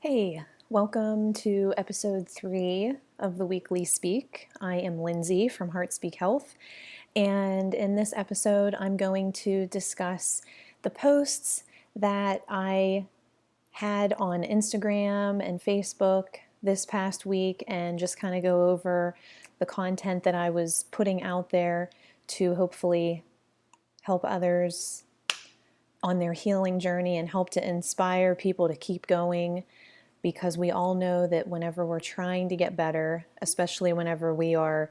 Hey, welcome to episode 3 of the Weekly Speak. I am Lindsay from HeartSpeak Health, and in this episode, I'm going to discuss the posts that I had on Instagram and Facebook this past week and just kind of go over the content that I was putting out there to hopefully help others on their healing journey and help to inspire people to keep going, because we all know that whenever we're trying to get better, especially whenever we are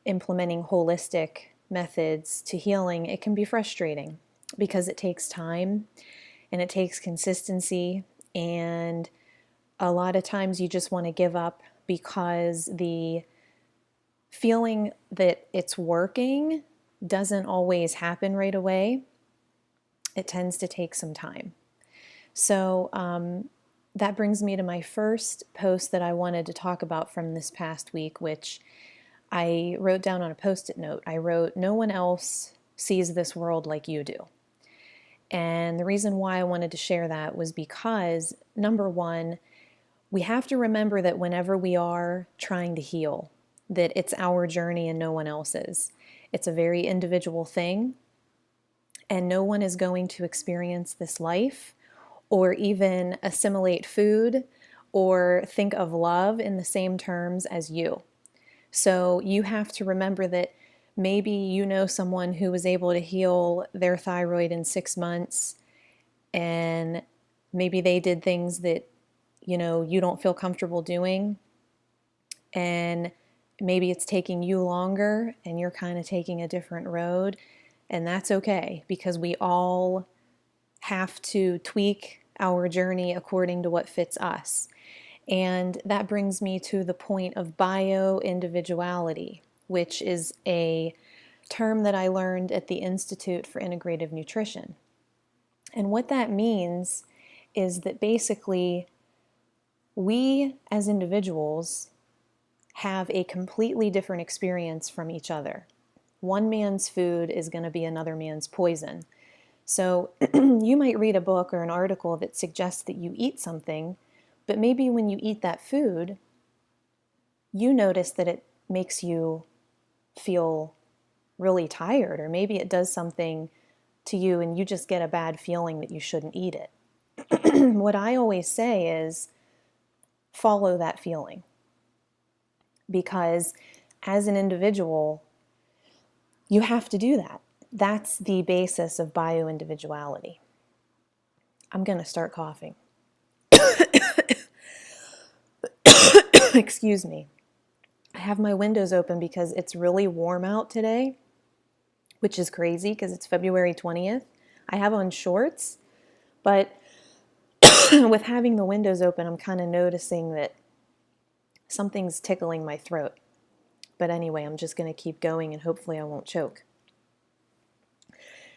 implementing holistic methods to healing, it can be frustrating because it takes time and it takes consistency, and a lot of times you just want to give up because the feeling that it's working doesn't always happen right away. It tends to take some time. So that brings me to my first post that I wanted to talk about from this past week, which I wrote down on a Post-it note. I wrote, "No one else sees this world like you do." And the reason why I wanted to share that was because, number one, we have to remember that whenever we are trying to heal, that it's our journey and no one else's. It's a very individual thing, and no one is going to experience this life or even assimilate food or think of love in the same terms as you. So you have to remember that maybe you know someone who was able to heal their thyroid in 6 months, and maybe they did things that you don't feel comfortable doing, and maybe it's taking you longer and you're kind of taking a different road, and that's okay, because we all have to tweak our journey according to what fits us. And that brings me to the point of bioindividuality, which is a term that I learned at the Institute for Integrative Nutrition. And what that means is that basically we as individuals have a completely different experience from each other. One man's food is going to be another man's poison. So you might read a book or an article that suggests that you eat something, but maybe when you eat that food, you notice that it makes you feel really tired, or maybe it does something to you and you just get a bad feeling that you shouldn't eat it. What I always say is follow that feeling, because as an individual, you have to do that. That's the basis of bioindividuality. I'm going to start coughing. Excuse me. I have my windows open because it's really warm out today, which is crazy because it's February 20th. I have on shorts, but with having the windows open, I'm kind of noticing that something's tickling my throat. But anyway, I'm just going to keep going and hopefully I won't choke.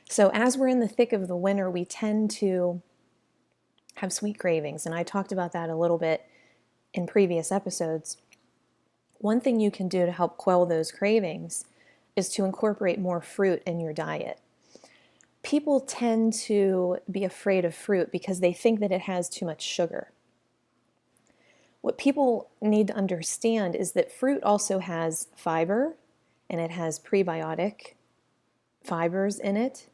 So as we're in the thick of the winter, we tend to have sweet cravings, and I talked about that a little bit in previous episodes. One thing you can do to help quell those cravings is to incorporate more fruit in your diet. People tend to be afraid of fruit because they think that it has too much sugar. What people need to understand is that fruit also has fiber, and it has prebiotic fibers in it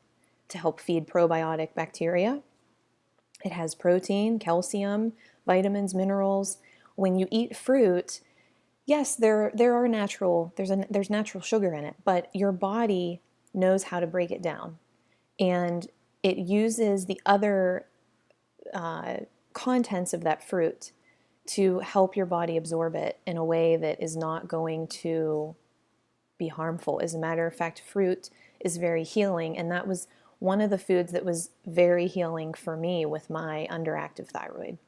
to help feed probiotic bacteria. It has protein, calcium, vitamins, minerals. When you eat fruit, yes, there's natural sugar in it, but your body knows how to break it down, and it uses the other contents of that fruit to help your body absorb it in a way that is not going to be harmful. As a matter of fact, fruit is very healing, and that was one of the foods that was very healing for me with my underactive thyroid.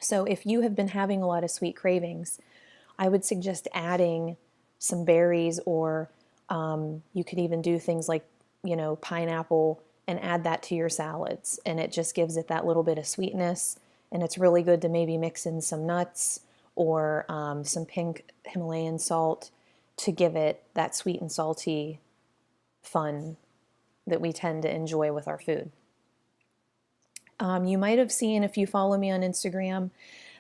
So if you have been having a lot of sweet cravings, I would suggest adding some berries, or you could even do things like, pineapple, and add that to your salads. And it just gives it that little bit of sweetness. And it's really good to maybe mix in some nuts or some pink Himalayan salt to give it that sweet and salty fun that we tend to enjoy with our food. You might have seen, if you follow me on Instagram,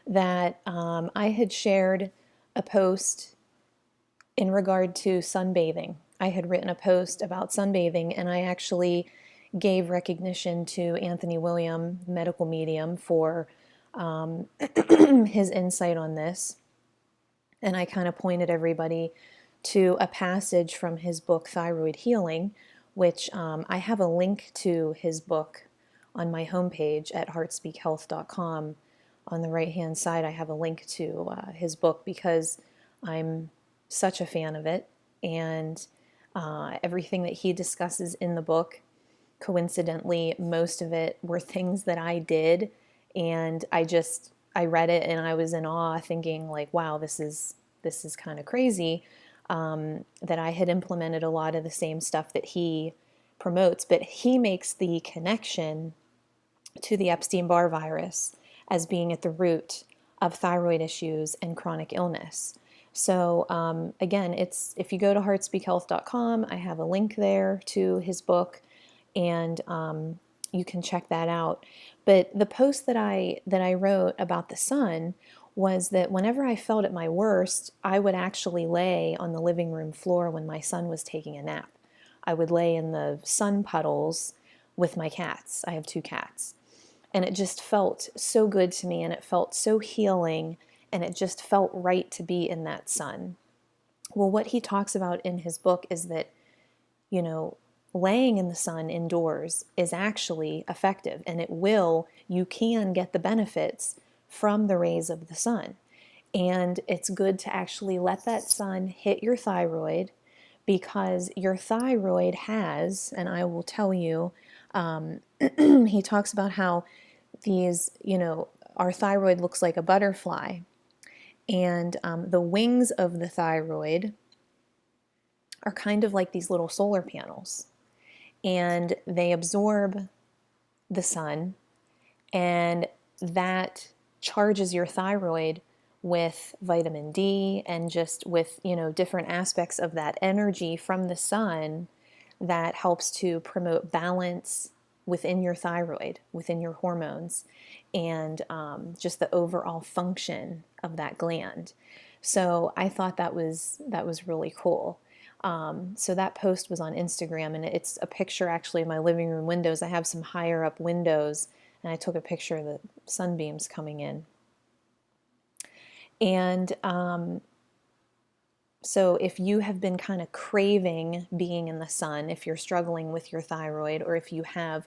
that I had shared a post in regard to sunbathing. I had written a post about sunbathing, and I actually gave recognition to Anthony William, medical medium, for his insight on this. And I kind of pointed everybody to a passage from his book, Thyroid Healing, which I have a link to his book on my homepage at heartspeakhealth.com. On the right-hand side, I have a link to his book because I'm such a fan of it. And everything that he discusses in the book, coincidentally, most of it were things that I did. And I read it and I was in awe, thinking like, wow, this is kind of crazy, that I had implemented a lot of the same stuff that he promotes, but he makes the connection to the Epstein-Barr virus as being at the root of thyroid issues and chronic illness. So again, if you go to heartspeakhealth.com, I have a link there to his book, and you can check that out. But the post that I wrote about the sun was that whenever I felt at my worst, I would actually lay on the living room floor when my son was taking a nap. I would lay in the sun puddles with my cats. I have 2 cats. And it just felt so good to me, and it felt so healing, and it just felt right to be in that sun. Well, what he talks about in his book is that, laying in the sun indoors is actually effective, and you can get the benefits from the rays of the sun. And it's good to actually let that sun hit your thyroid, because your thyroid has, and I will tell you, he talks about how our thyroid looks like a butterfly, and the wings of the thyroid are kind of like these little solar panels, and they absorb the sun, and that charges your thyroid with vitamin D and just with, different aspects of that energy from the sun that helps to promote balance within your thyroid, within your hormones, and just the overall function of that gland. So I thought that was really cool. So that post was on Instagram, and it's a picture actually of my living room windows. I have some higher up windows, and I took a picture of the sunbeams coming in. And so if you have been kind of craving being in the sun, if you're struggling with your thyroid, or if you have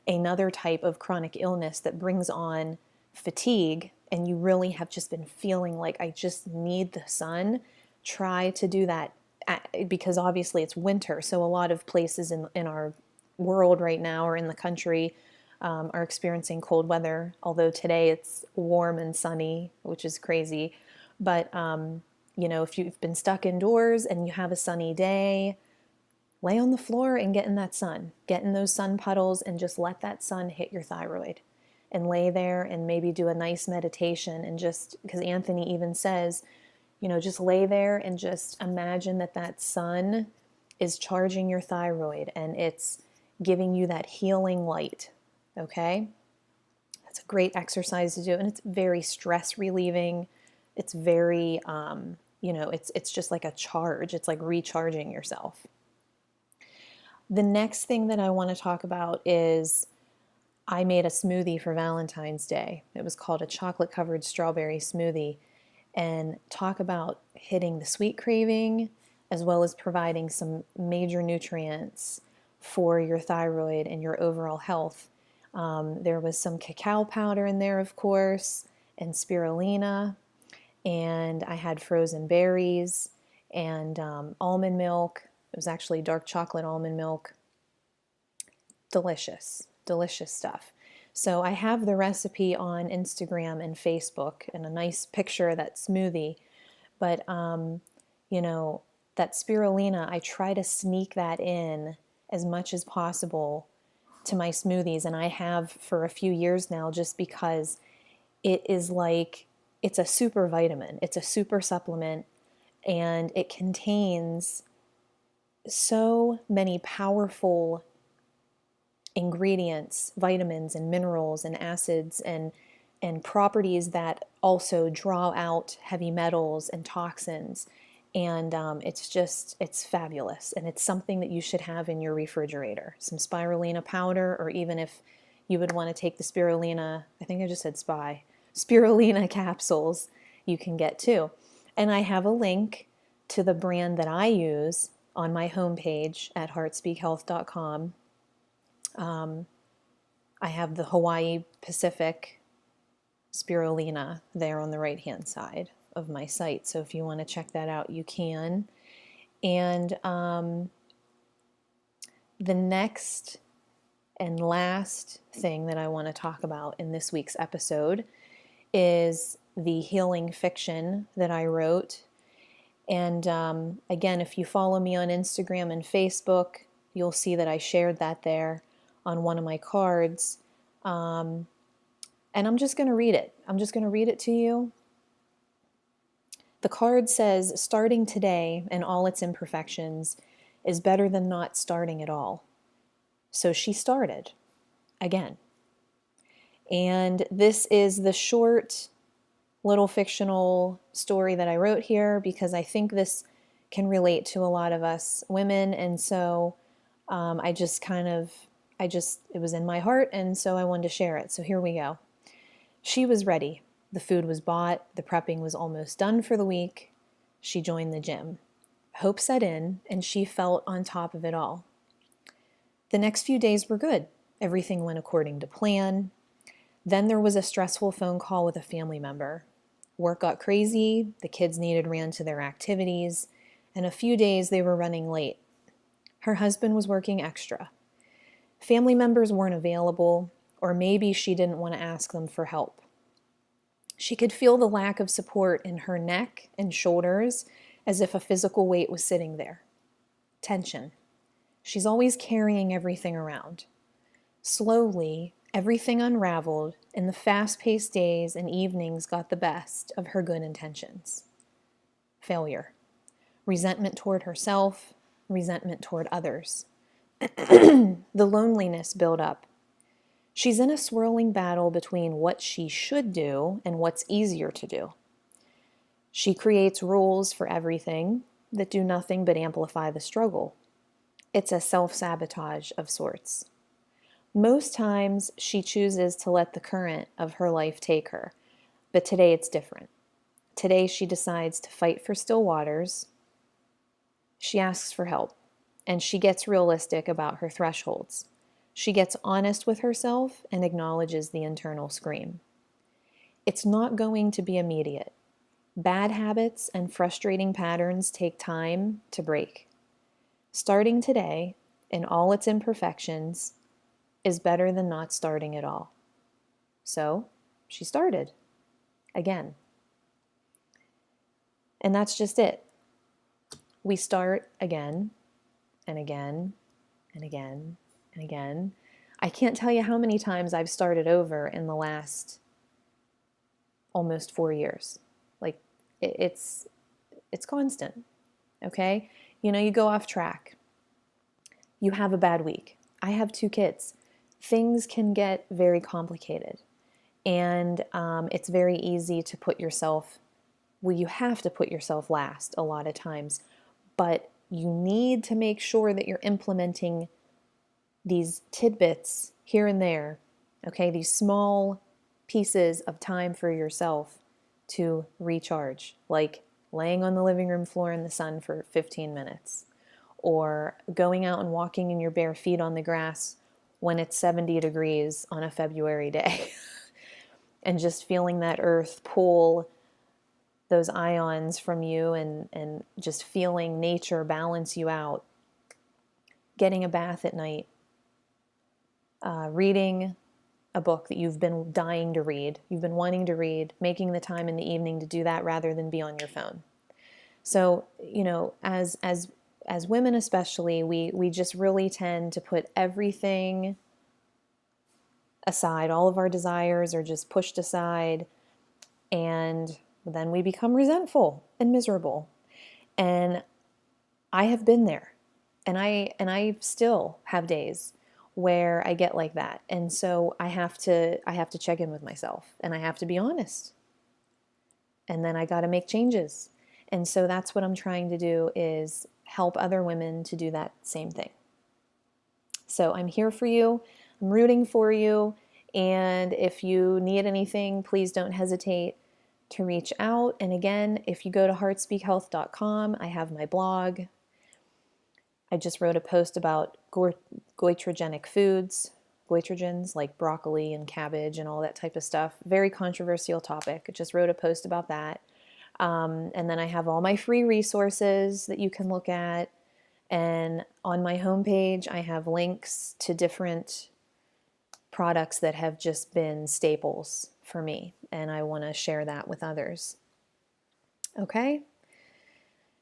another type of chronic illness that brings on fatigue, and you really have just been feeling like, I just need the sun, try to do that, because obviously it's winter. So a lot of places in our world right now, or in the country, are experiencing cold weather, although today it's warm and sunny, which is crazy. But if you've been stuck indoors and you have a sunny day, lay on the floor and get in that sun. Get in those sun puddles and just let that sun hit your thyroid. And lay there and maybe do a nice meditation, and just, because Anthony even says, just lay there and just imagine that sun is charging your thyroid and it's giving you that healing light, okay? That's a great exercise to do, and it's very stress relieving. It's very, it's just like a charge. It's like recharging yourself. The next thing that I want to talk about is I made a smoothie for Valentine's Day. It was called a chocolate-covered strawberry smoothie, and talk about hitting the sweet craving as well as providing some major nutrients for your thyroid and your overall health. There was some cacao powder in there, of course, and spirulina, and I had frozen berries and almond milk. It was actually dark chocolate almond milk. Delicious, delicious stuff. So I have the recipe on Instagram and Facebook, and a nice picture of that smoothie. But, that spirulina, I try to sneak that in as much as possible to my smoothies. And I have for a few years now, just because it's a super vitamin. It's a super supplement, and it contains so many powerful ingredients, vitamins and minerals and acids and properties that also draw out heavy metals and toxins. And it's fabulous. And it's something that you should have in your refrigerator. Some spirulina powder, or even if you would want to take the spirulina, I think I just said spirulina capsules, you can get too. And I have a link to the brand that I use on my homepage at heartspeakhealth.com. I have the Hawaii Pacific spirulina there on the right-hand side of my site. So if you want to check that out, you can. And the next and last thing that I want to talk about in this week's episode is the healing fiction that I wrote. And again, if you follow me on Instagram and Facebook, you'll see that I shared that there on one of my cards. And I'm just going to read it. I'm just going to read it to you. The card says, starting today and all its imperfections is better than not starting at all. So she started again. And this is the short little fictional story that I wrote here because I think this can relate to a lot of us women. And so it was in my heart, and so I wanted to share it. So here we go. She was ready. The food was bought. The prepping was almost done for the week. She joined the gym. Hope set in, and she felt on top of it all. The next few days were good. Everything went according to plan. Then there was a stressful phone call with a family member. Work got crazy. The kids ran to their activities. And a few days they were running late. Her husband was working extra. Family members weren't available, or maybe she didn't want to ask them for help. She could feel the lack of support in her neck and shoulders as if a physical weight was sitting there. Tension. She's always carrying everything around. Slowly, everything unraveled, and the fast-paced days and evenings got the best of her good intentions. Failure. Resentment toward herself, resentment toward others. The loneliness built up. She's in a swirling battle between what she should do and what's easier to do. She creates rules for everything that do nothing but amplify the struggle. It's a self-sabotage of sorts. Most times she chooses to let the current of her life take her, but today it's different. Today she decides to fight for still waters. She asks for help, and she gets realistic about her thresholds. She gets honest with herself and acknowledges the internal scream. It's not going to be immediate. Bad habits and frustrating patterns take time to break. Starting today, in all its imperfections, is better than not starting at all. So, she started. Again. And that's just it. We start again, and again, and again, and again. I can't tell you how many times I've started over in the last almost 4 years. Like, it's constant, okay? You go off track. You have a bad week. I have 2 kids. Things can get very complicated. And it's very easy to put yourself, you have to put yourself last a lot of times. But you need to make sure that you're implementing these tidbits here and there, okay? These small pieces of time for yourself to recharge, like laying on the living room floor in the sun for 15 minutes, or going out and walking in your bare feet on the grass when it's 70 degrees on a February day, and just feeling that earth pull those ions from you and just feeling nature balance you out. Getting a bath at night. Reading a book that you've been dying to read, you've been wanting to read, making the time in the evening to do that rather than be on your phone. So, as women especially, we just really tend to put everything aside. All of our desires are just pushed aside, and then we become resentful and miserable. And I have been there, and I still have days where I get like that. And so I have to check in with myself, and I have to be honest. And then I got to make changes. And so that's what I'm trying to do, is help other women to do that same thing. So I'm here for you. I'm rooting for you. And if you need anything, please don't hesitate to reach out. And again, if you go to heartspeakhealth.com, I have my blog. I just wrote a post about goitrogenic foods, goitrogens like broccoli and cabbage and all that type of stuff. Very controversial topic. I just wrote a post about that. And then I have all my free resources that you can look at. And on my homepage, I have links to different products that have just been staples for me. And I want to share that with others. Okay?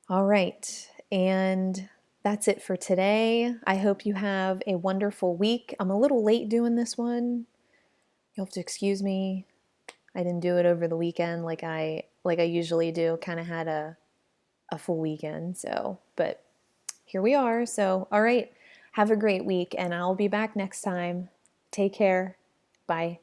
All right. And that's it for today. I hope you have a wonderful week. I'm a little late doing this one. You'll have to excuse me. I didn't do it over the weekend like I usually do. Kind of had a full weekend. So, but here we are. So, all right. Have a great week, and I'll be back next time. Take care. Bye.